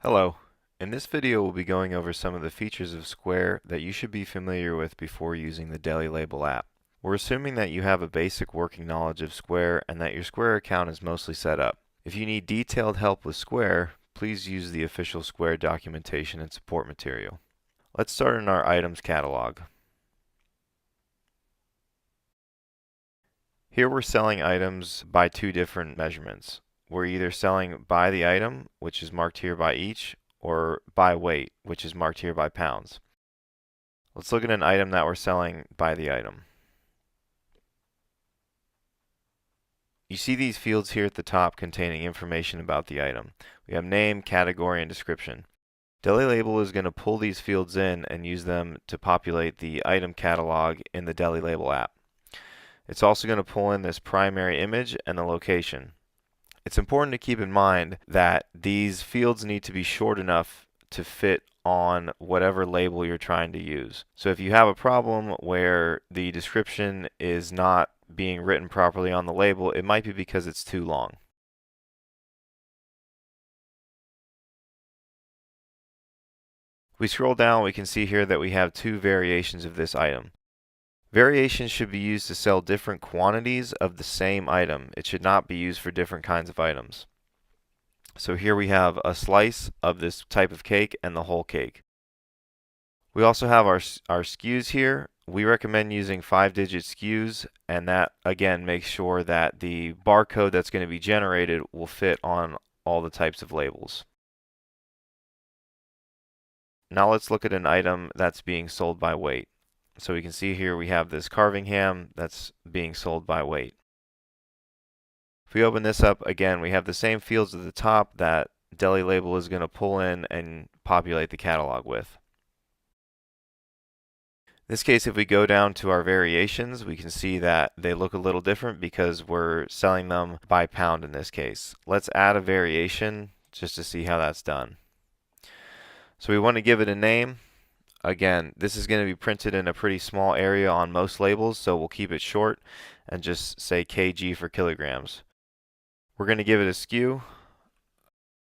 Hello. In this video we'll be going over some of the features of Square that you should be familiar with before using the DeliLabel app. We're assuming that you have a basic working knowledge of Square and that your Square account is mostly set up. If you need detailed help with Square, please use the official Square documentation and support material. Let's start in our items catalog. Here we're selling items by two different measurements. We're either selling by the item, which is marked here by each, or by weight, which is marked here by pounds. Let's look at an item that we're selling by the item. You see these fields here at the top containing information about the item. We have name, category, and description. DeliLabel is going to pull these fields in and use them to populate the item catalog in the DeliLabel app. It's also going to pull in this primary image and the location. It's important to keep in mind that these fields need to be short enough to fit on whatever label you're trying to use. So if you have a problem where the description is not being written properly on the label, it might be because it's too long. If we scroll down, we can see here that we have two variations of this item. Variations should be used to sell different quantities of the same item. It should not be used for different kinds of items. So here we have a slice of this type of cake and the whole cake. We also have our SKUs here. We recommend using 5-digit SKUs, and that again makes sure that the barcode that's going to be generated will fit on all the types of labels. Now let's look at an item that's being sold by weight. So we can see here we have this carving ham that's being sold by weight. If we open this up again, we have the same fields at the top that DeliLabel is going to pull in and populate the catalog with. In this case, if we go down to our variations, we can see that they look a little different because we're selling them by pound in this case. Let's add a variation just to see how that's done. So we want to give it a name. Again, this is going to be printed in a pretty small area on most labels, so we'll keep it short and just say kg for kilograms. We're going to give it a SKU.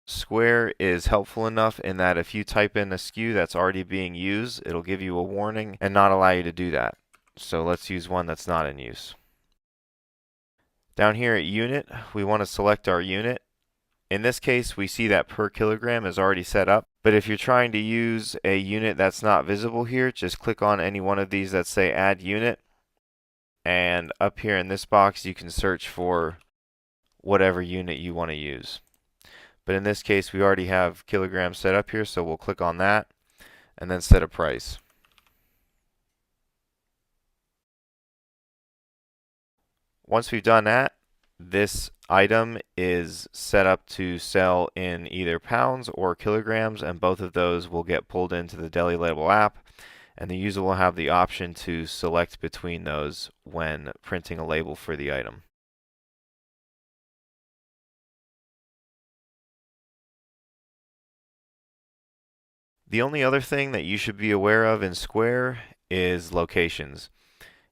Square is helpful enough in that if you type in a SKU that's already being used, it'll give you a warning and not allow you to do that. So let's use one that's not in use. Down here at unit, we want to select our unit. In this case, we see that per kilogram is already set up, but if you're trying to use a unit that's not visible here, just click on any one of these that say add unit, and up here in this box you can search for whatever unit you want to use. But in this case, we already have kilograms set up here, so we'll click on that and then set a price. Once we've done that, this item is set up to sell in either pounds or kilograms, and both of those will get pulled into the DeliLabel app, and the user will have the option to select between those when printing a label for the item. The only other thing that you should be aware of in Square is locations.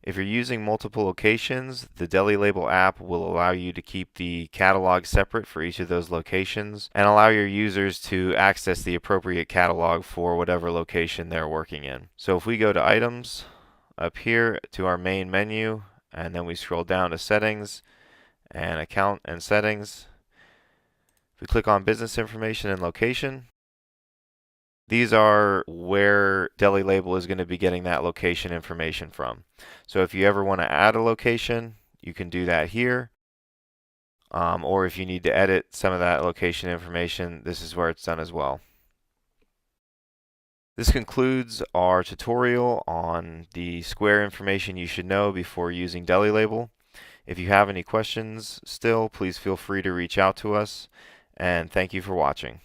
If you're using multiple locations, the DeliLabel app will allow you to keep the catalog separate for each of those locations and allow your users to access the appropriate catalog for whatever location they're working in. So if we go to items up here to our main menu, and then we scroll down to settings and account and settings, if we click on business information and location, these are where DeliLabel is going to be getting that location information from. So if you ever want to add a location, you can do that here. Or if you need to edit some of that location information, this is where it's done as well. This concludes our tutorial on the Square information you should know before using DeliLabel. If you have any questions still, please feel free to reach out to us, and thank you for watching.